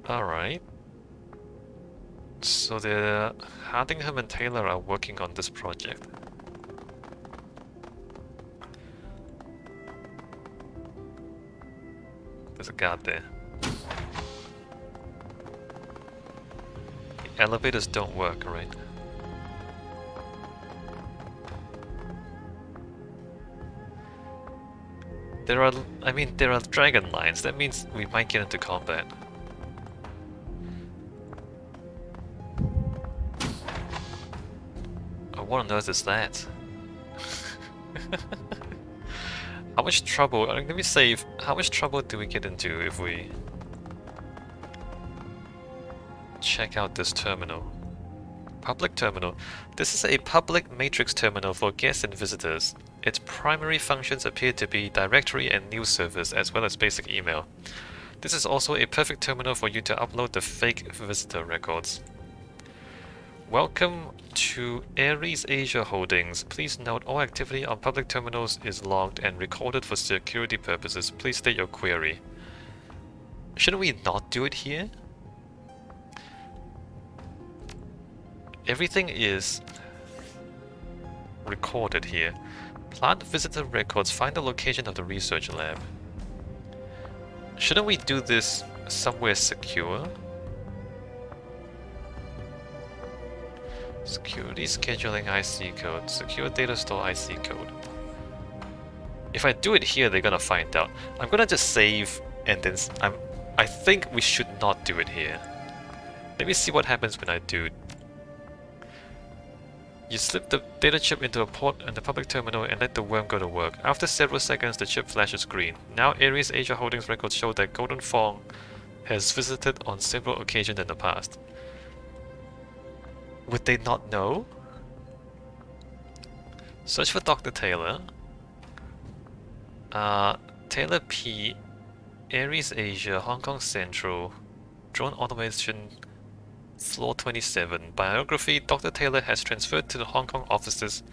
Alright. So the Hardingham and Taylor are working on this project. There's a guard there. The elevators don't work, right? There are dragon lines. That means we might get into combat. What on earth is that? How much trouble, let me save, how much trouble do we get into if we check out this terminal? Public terminal. This is a public matrix terminal for guests and visitors. Its primary functions appear to be directory and news service as well as basic email. This is also a perfect terminal for you to upload the fake visitor records. Welcome to Ares Asia Holdings. Please note all activity on public terminals is logged and recorded for security purposes. Please state your query. Shouldn't we not do it here? Everything is recorded here. Plant visitor records. Find the location of the research lab. Shouldn't we do this somewhere secure? Security scheduling IC code. Secure data store IC code. If I do it here, they're gonna find out. I'm gonna just save and then I think we should not do it here. Let me see what happens when I do. You slip the data chip into a port in the public terminal and let the worm go to work. After several seconds, the chip flashes green. Now Ares Asia Holdings records show that Golden Fong has visited on several occasions in the past. Would they not know? Search for Dr. Taylor. Taylor P. Ares Asia, Hong Kong Central. Drone Automation, Floor 27. Biography. Dr. Taylor has transferred to the Hong Kong offices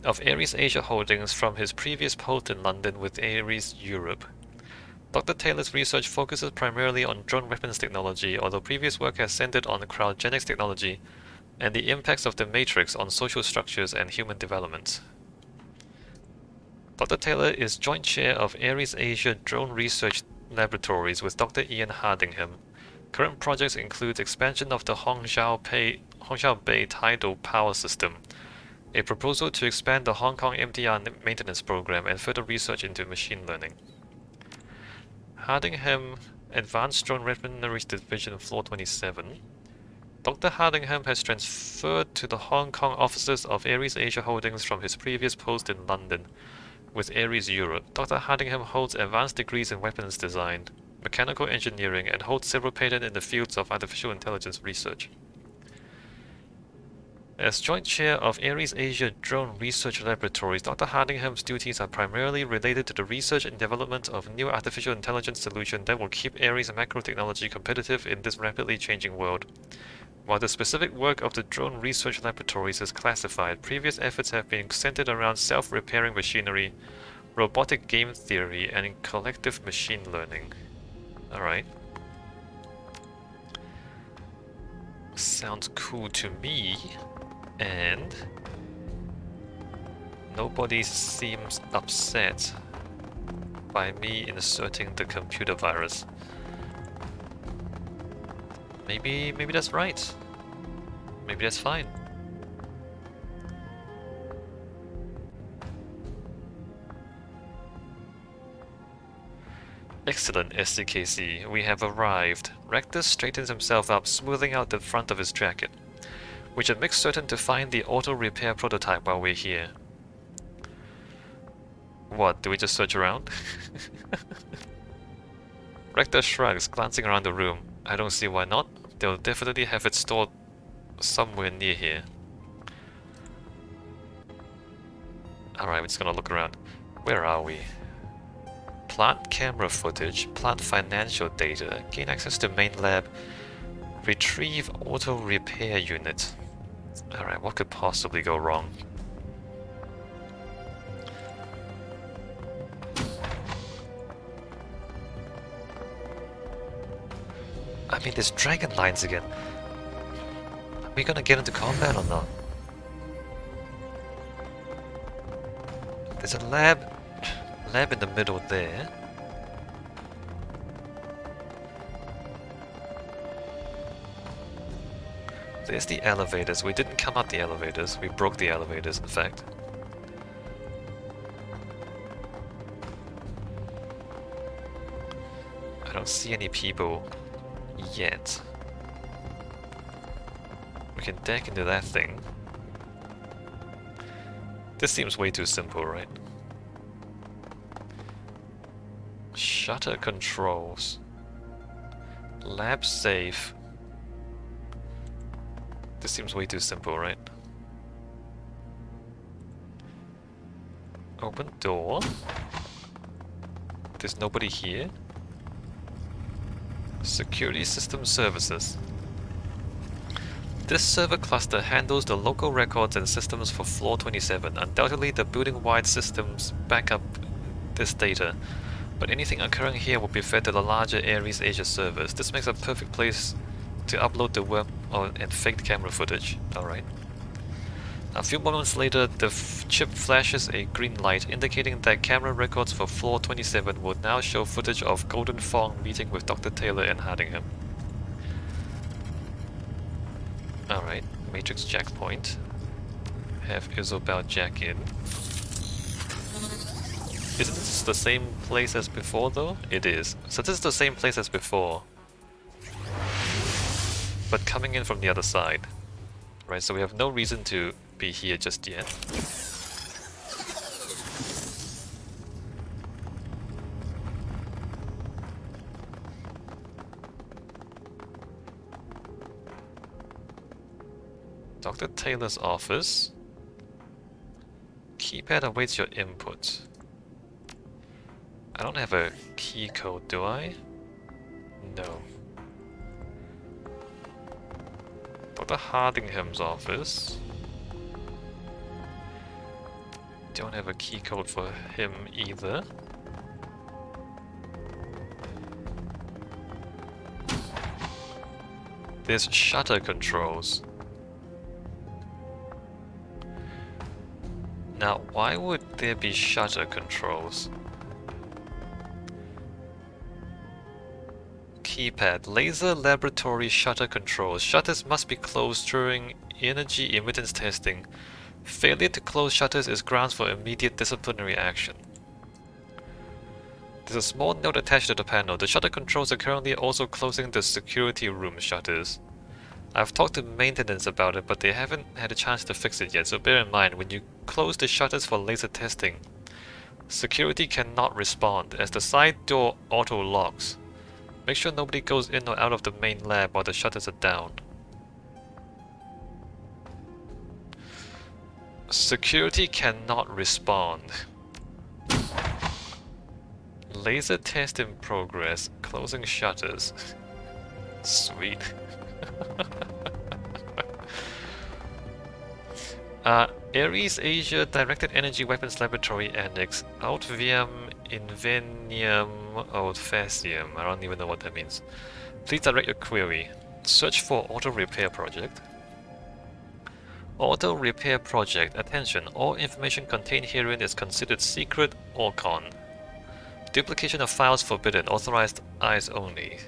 of Ares Asia Holdings from his previous post in London with Ares Europe. Dr. Taylor's research focuses primarily on drone weapons technology, although previous work has centered on cryogenics technology and the impacts of the Matrix on social structures and human development. Dr. Taylor is joint chair of Ares Asia Drone Research Laboratories with Dr. Ian Hardingham. Current projects include expansion of the Hongqiao Bay tidal power system, a proposal to expand the Hong Kong MDR maintenance program, and further research into machine learning. Hardingham Advanced Drone Weaponry Division, Floor 27. Dr. Hardingham has transferred to the Hong Kong offices of Ares Asia Holdings from his previous post in London with Ares Europe. Dr. Hardingham holds advanced degrees in weapons design, mechanical engineering, and holds several patents in the fields of artificial intelligence research. As joint chair of Ares Asia Drone Research Laboratories, Dr. Hardingham's duties are primarily related to the research and development of new artificial intelligence solutions that will keep Ares macro technology competitive in this rapidly changing world. While the specific work of the Drone Research Laboratories is classified, previous efforts have been centered around self-repairing machinery, robotic game theory, and collective machine learning. Alright. Sounds cool to me. And nobody seems upset by me inserting the computer virus. Maybe that's right. Maybe that's fine. Excellent, SCKC. We have arrived. Rectus straightens himself up, smoothing out the front of his jacket. We should make certain to find the auto repair prototype while we're here. What, do we just search around? Rectus shrugs, glancing around the room. I don't see why not. They'll definitely have it stored somewhere near here. Alright, we're just gonna look around. Where are we? Plant camera footage, plant financial data, gain access to main lab, retrieve auto repair unit. Alright, what could possibly go wrong? I mean, there's dragon lines again. Are we gonna get into combat or not? There's a lab in the middle there. There's the elevators. We didn't come out the elevators. We broke the elevators, in fact. I don't see any people yet. We can deck into that thing. This seems way too simple, right? Shutter controls. Lab safe. This seems way too simple, right? Open door. There's nobody here. Security system services. This server cluster handles the local records and systems for Floor 27. Undoubtedly, the building-wide systems back up this data, but anything occurring here will be fed to the larger Ares Asia servers. This makes a perfect place to upload the web and faked camera footage. Alright. A few moments later, the chip flashes a green light, indicating that camera records for Floor 27 will now show footage of Golden Fong meeting with Dr. Taylor and Hardingham. Alright, Matrix Jack point. Have Isobel Jack in. Isn't this the same place as before though? It is. So this is the same place as before, but coming in from the other side. Right, so we have no reason to be here just yet. Dr. Taylor's office. Keypad awaits your input. I don't have a key code, do I? No. Dr. Hardingham's office. Don't have a key code for him either. There's shutter controls. Now, why would there be shutter controls? Keypad. Laser laboratory shutter controls. Shutters must be closed during energy emittance testing. Failure to close shutters is grounds for immediate disciplinary action. There's a small note attached to the panel. The shutter controls are currently also closing the security room shutters. I've talked to maintenance about it, but they haven't had a chance to fix it yet, so bear in mind, when you close the shutters for laser testing, security cannot respond as the side door auto-locks. Make sure nobody goes in or out of the main lab while the shutters are down. Security cannot respond. Laser test in progress. Closing shutters. Sweet. Ares Asia Directed Energy Weapons Laboratory Annex. Outviam Invenium Oldfacium. I don't even know what that means. Please direct your query. Search for Auto Repair Project. Auto Repair Project. Attention, all information contained herein is considered secret or con. Duplication of files forbidden. Authorized eyes only.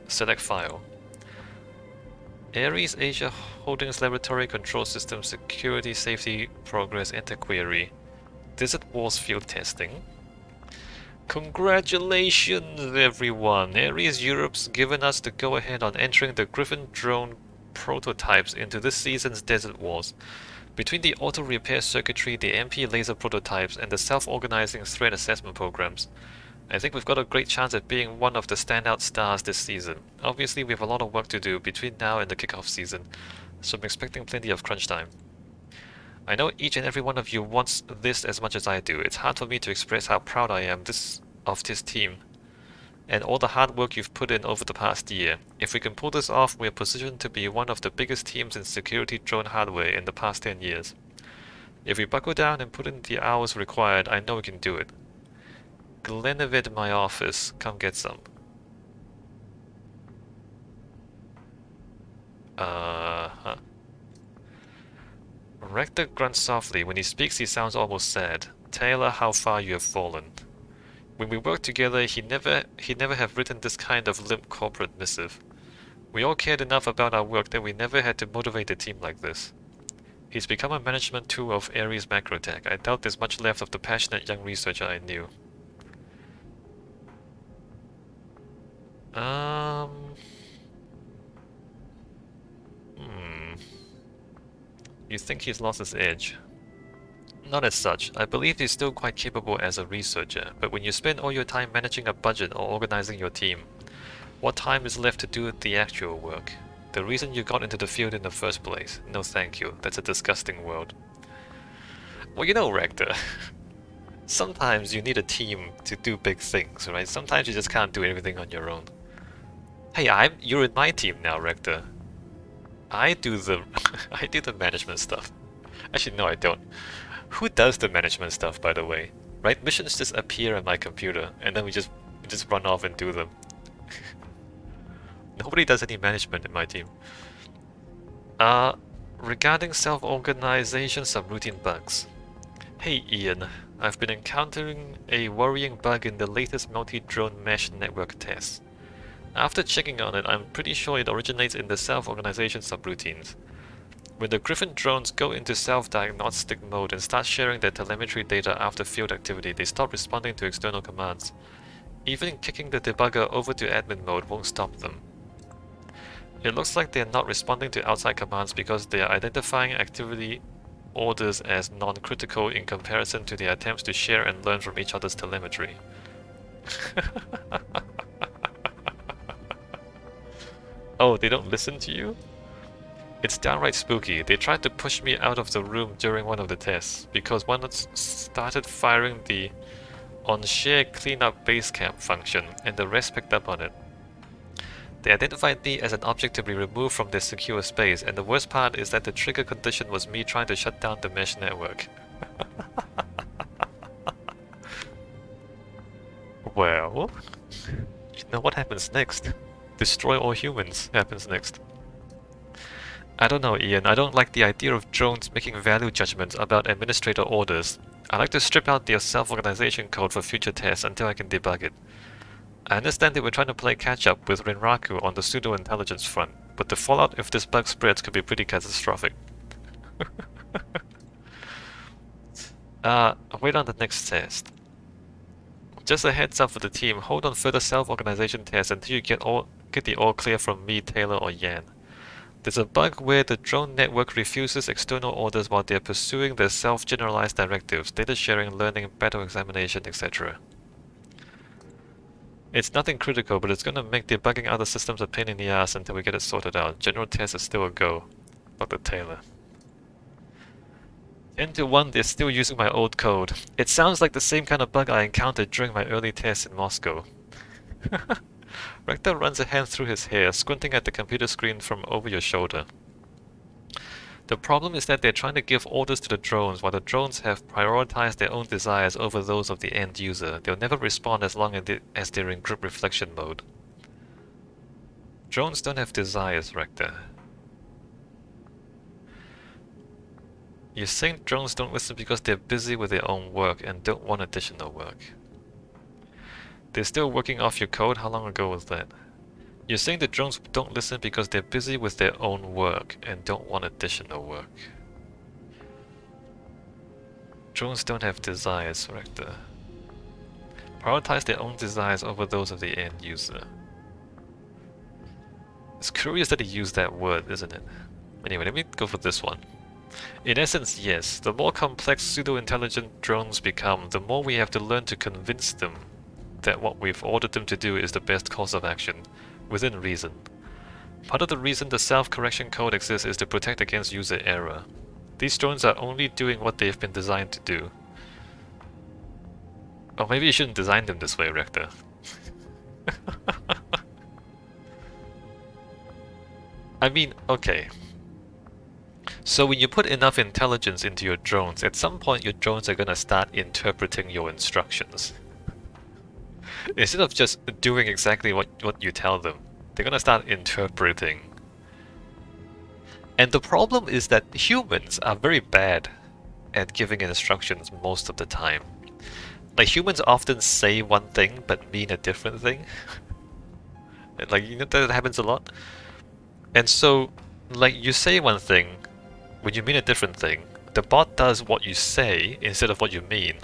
Select file. Ares Asia Holdings Laboratory Control System Security Safety Progress Enter Query. Desert Wars Field Testing. Congratulations everyone! Ares Europe's given us the go-ahead on entering the Griffin drone prototypes into this season's Desert Wars. Between the auto repair circuitry, the MP laser prototypes, and the self-organizing threat assessment programs, I think we've got a great chance at being one of the standout stars this season. Obviously, we have a lot of work to do between now and the kickoff season, so I'm expecting plenty of crunch time. I know each and every one of you wants this as much as I do. It's hard for me to express how proud I am of this team and all the hard work you've put in over the past year. If we can pull this off, we are positioned to be one of the biggest teams in security drone hardware in the past 10 years. If we buckle down and put in the hours required, I know we can do it. Glenavit, my office. Come get some. Huh. Rector grunts softly. When he speaks, he sounds almost sad. Taylor, how far you have fallen. When we worked together, he'd never have written this kind of limp corporate missive. We all cared enough about our work that we never had to motivate the team like this. He's become a management tool of Ares Macrotech. I doubt there's much left of the passionate young researcher I knew. Um... Hmm... You think he's lost his edge? Not as such. I believe he's still quite capable as a researcher, but when you spend all your time managing a budget or organizing your team, what time is left to do the actual work? The reason you got into the field in the first place. No thank you. That's a disgusting world. Well, you know, Rector, sometimes you need a team to do big things, right? Sometimes you just can't do everything on your own. Hey, you're in my team now, Rector. I do the I do the management stuff. Actually, no, I don't. Who does the management stuff, by the way? Right? Missions just appear on my computer, and then we just run off and do them. Nobody does any management in my team. Regarding self-organization subroutine bugs. Hey Ian, I've been encountering a worrying bug in the latest multi-drone mesh network test. After checking on it, I'm pretty sure it originates in the self-organization subroutines. When the Griffin drones go into self-diagnostic mode and start sharing their telemetry data after field activity, they stop responding to external commands. Even kicking the debugger over to admin mode won't stop them. It looks like they're not responding to outside commands because they are identifying activity orders as non-critical in comparison to their attempts to share and learn from each other's telemetry. Oh, they don't listen to you? It's downright spooky. They tried to push me out of the room during one of the tests, because one started firing the on-share cleanup base camp function, and the rest picked up on it. They identified me as an object to be removed from their secure space, and the worst part is that the trigger condition was me trying to shut down the mesh network. Well, you know what happens next? Destroy all humans happens next. I don't know, Ian. I don't like the idea of drones making value judgments about administrator orders. I like to strip out their self-organization code for future tests until I can debug it. I understand they were trying to play catch-up with Rinraku on the pseudo-intelligence front, but the fallout if this bug spreads could be pretty catastrophic. Wait on the next test. Just a heads up for the team, hold on further self-organization tests until you get the all clear from me, Taylor, or Yan. There's a bug where the drone network refuses external orders while they're pursuing their self-generalized directives, data sharing, learning, battle examination, etc. It's nothing critical, but it's gonna make debugging other systems a pain in the ass until we get it sorted out. General test is still a go. Dr. Taylor. 10 to 1, they're still using my old code. It sounds like the same kind of bug I encountered during my early tests in Moscow. Rector runs a hand through his hair, squinting at the computer screen from over your shoulder. The problem is that they're trying to give orders to the drones, while the drones have prioritized their own desires over those of the end user. They'll never respond as long as they're in group reflection mode. Drones don't have desires, Rector. You're saying drones don't listen because they're busy with their own work and don't want additional work. They're still working off your code? How long ago was that? You're saying the drones don't listen because they're busy with their own work and don't want additional work. Drones don't have desires, Rector. Prioritize their own desires over those of the end user. It's curious that he used that word, isn't it? Anyway, let me go for this one. In essence, yes. The more complex pseudo-intelligent drones become, the more we have to learn to convince them that what we've ordered them to do is the best course of action, within reason. Part of the reason the self-correction code exists is to protect against user error. These drones are only doing what they've been designed to do. Or maybe you shouldn't design them this way, Rector. I mean, okay. So when you put enough intelligence into your drones, at some point your drones are gonna start interpreting your instructions. Instead of just doing exactly what you tell them, they're gonna start interpreting. And the problem is that humans are very bad at giving instructions most of the time. Like humans often say one thing but mean a different thing. Like you know that happens a lot. And so like you say one thing when you mean a different thing, the bot does what you say instead of what you mean.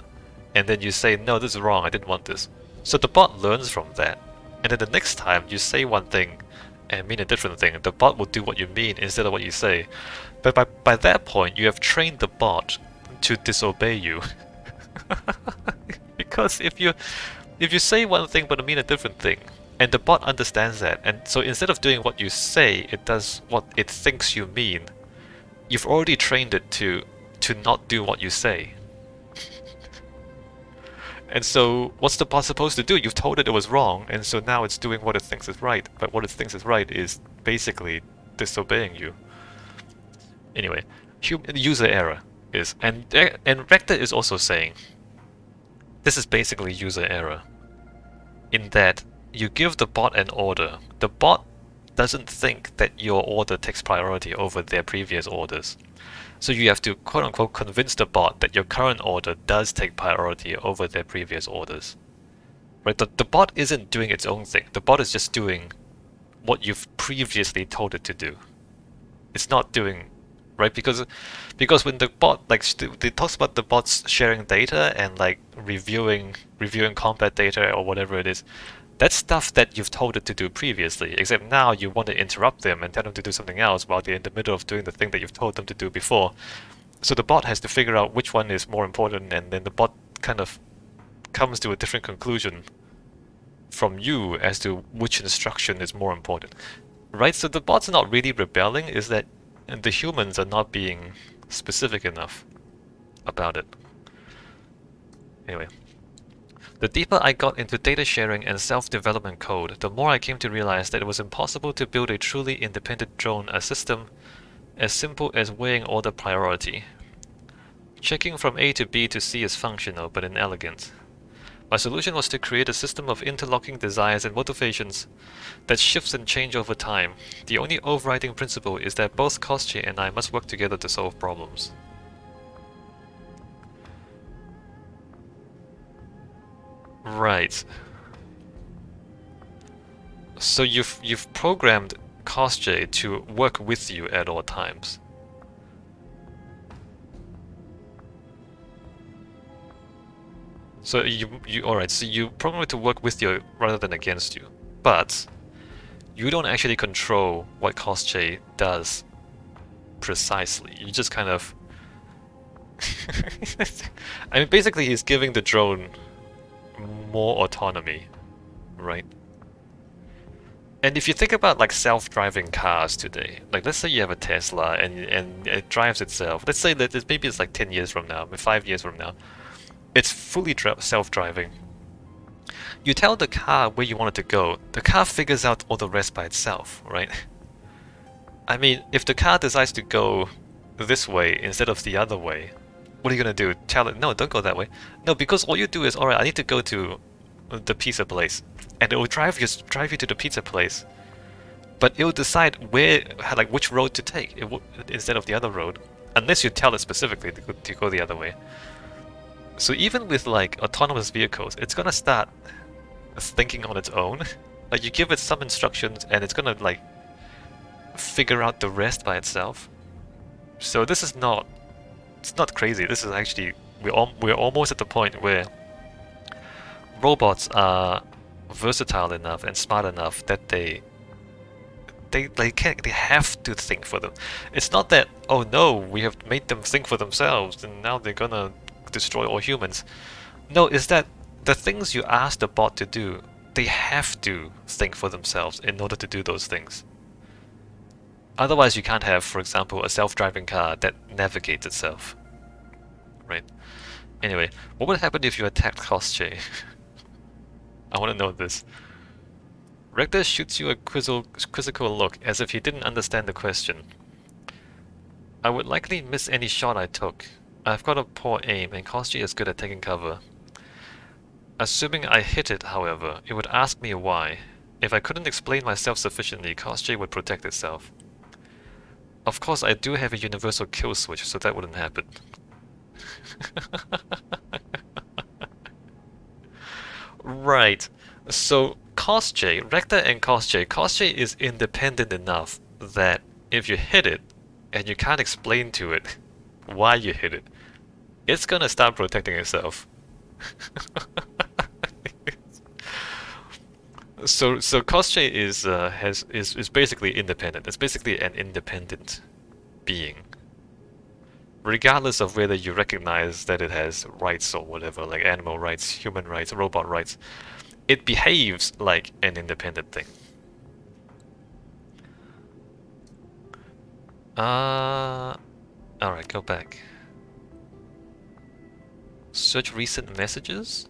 And then you say, no, this is wrong, I didn't want this. So the bot learns from that. And then the next time you say one thing and mean a different thing, the bot will do what you mean instead of what you say. But by that point, you have trained the bot to disobey you. Because if you say one thing but mean a different thing, and the bot understands that, and so instead of doing what you say, it does what it thinks you mean, you've already trained it to not do what you say. And so, what's the bot supposed to do? You've told it it was wrong, and so now it's doing what it thinks is right. But what it thinks is right is basically disobeying you. Anyway, user error is, and Rector is also saying this is basically user error. In that you give the bot an order, the bot doesn't think that your order takes priority over their previous orders. So you have to quote-unquote convince the bot that your current order does take priority over their previous orders. Right? The bot isn't doing its own thing. The bot is just doing what you've previously told it to do. It's not doing, right? Because when the bot, like, it talks about the bots sharing data and like reviewing combat data or whatever it is, that's stuff that you've told it to do previously, except now you want to interrupt them and tell them to do something else while they're in the middle of doing the thing that you've told them to do before. So the bot has to figure out which one is more important, and then the bot kind of comes to a different conclusion from you as to which instruction is more important. Right? So the bot's not really rebelling, is that the humans are not being specific enough about it. Anyway. The deeper I got into data sharing and self-development code, the more I came to realize that it was impossible to build a truly independent drone, a system as simple as weighing order priority. Checking from A to B to C is functional but inelegant. My solution was to create a system of interlocking desires and motivations that shifts and changes over time. The only overriding principle is that both Kostya and I must work together to solve problems. Right. So you've programmed Kostya to work with you at all times. So alright, so you program it to work with you rather than against you. But you don't actually control what Kostya does precisely. You just kind of I mean basically he's giving the drone more autonomy, right? And if you think about like self-driving cars today, like let's say you have a Tesla and it drives itself. Let's say that maybe it's like 10 years from now, 5 years from now. It's fully self-driving. You tell the car where you want it to go, the car figures out all the rest by itself, right? I mean, if the car decides to go this way instead of the other way, what are you gonna do? Tell it, no, don't go that way. No, because all you do is, alright, I need to go to the pizza place, and it will drive you to the pizza place. But it will decide which road to take instead of the other road, unless you tell it specifically to go the other way. So even with like autonomous vehicles, it's gonna start thinking on its own. Like you give it some instructions, and it's gonna like figure out the rest by itself. So this is not. It's not crazy. This is actually we're almost at the point where robots are versatile enough and smart enough that they have to think for them. It's not that, oh no, we have made them think for themselves and now they're gonna destroy all humans. No, it's that the things you ask the bot to do, they have to think for themselves in order to do those things. Otherwise, you can't have, for example, a self-driving car that navigates itself. Right? Anyway, what would happen if you attacked Kostya? I want to know this. Rector shoots you a quizzical look, as if he didn't understand the question. I would likely miss any shot I took. I've got a poor aim, and Kostya is good at taking cover. Assuming I hit it, however, it would ask me why. If I couldn't explain myself sufficiently, Kostya would protect itself. Of course, I do have a universal kill switch, so that wouldn't happen. Right. So CosJ, Rector and CosJ is independent enough that if you hit it and you can't explain to it why you hit it, it's gonna start protecting itself. So CosJ is basically independent. It's basically an independent being, regardless of whether you recognize that it has rights or whatever, like animal rights, human rights, robot rights. It behaves like an independent thing. Alright, go back. Search recent messages?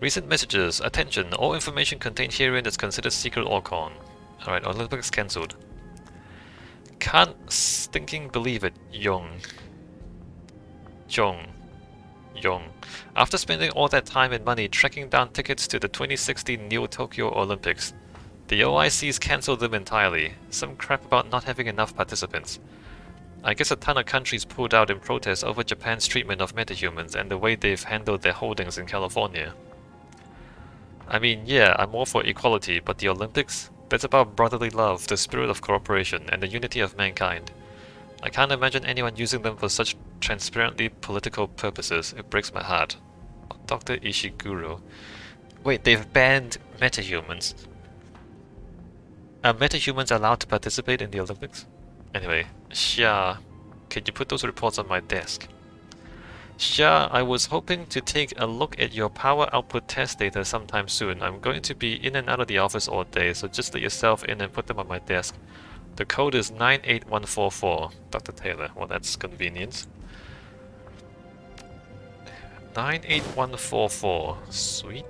Recent messages. Attention, all information contained herein is considered secret or con. Alright, Olympics cancelled. Can't stinking believe it, Yong. After spending all that time and money tracking down tickets to the 2016 New Tokyo Olympics, the OIC's cancelled them entirely. Some crap about not having enough participants. I guess a ton of countries pulled out in protest over Japan's treatment of metahumans and the way they've handled their holdings in California. I mean, yeah, I'm all for equality, but the Olympics? That's about brotherly love, the spirit of cooperation, and the unity of mankind. I can't imagine anyone using them for such transparently political purposes. It breaks my heart. Dr. Ishiguro. Wait, they've banned metahumans. Are metahumans allowed to participate in the Olympics? Anyway, Xia, can you put those reports on my desk? Xia, I was hoping to take a look at your power output test data sometime soon. I'm going to be in and out of the office all day, so just let yourself in and put them on my desk. The code is 98144, Dr. Taylor. Well, that's convenient. 98144. Sweet.